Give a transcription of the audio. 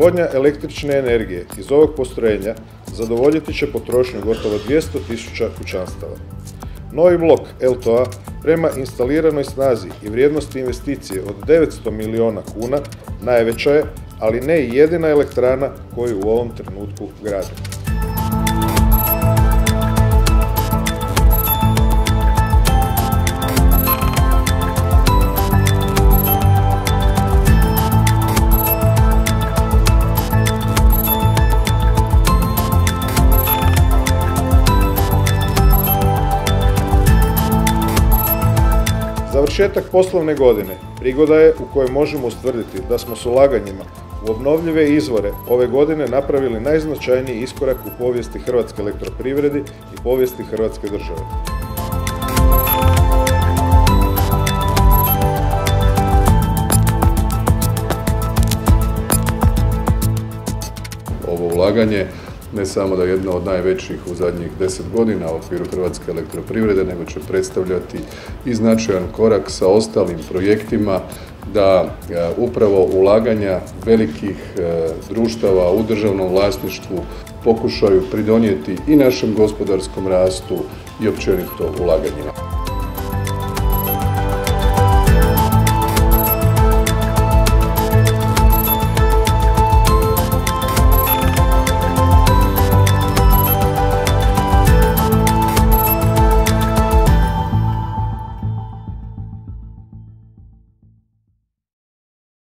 Proizvodnja električne energije iz ovog postrojenja zadovoljiti će potrošnju gotovo 200.000 kućanstava. Novi blok LTO-a prema instaliranoj snazi i vrijednosti investicije od 900 milijuna kuna najveća je, ali ne i jedina elektrana koju u ovom trenutku gradimo. Završetak poslovne godine prigoda je u kojoj možemo ustvrditi da smo s ulaganjima u obnovljive izvore ove godine napravili najznačajniji iskorak u povijesti Hrvatske elektroprivredi i povijesti Hrvatske države. Ovo ulaganje ne samo da je jedno od najvećih u zadnjih 10 godina u okviru Hrvatske elektroprivrede, nego će predstavljati i značajan korak sa ostalim projektima da upravo ulaganja velikih društava u državnom vlasništvu pokušaju pridonijeti i našem gospodarskom rastu i općenito ulaganjima.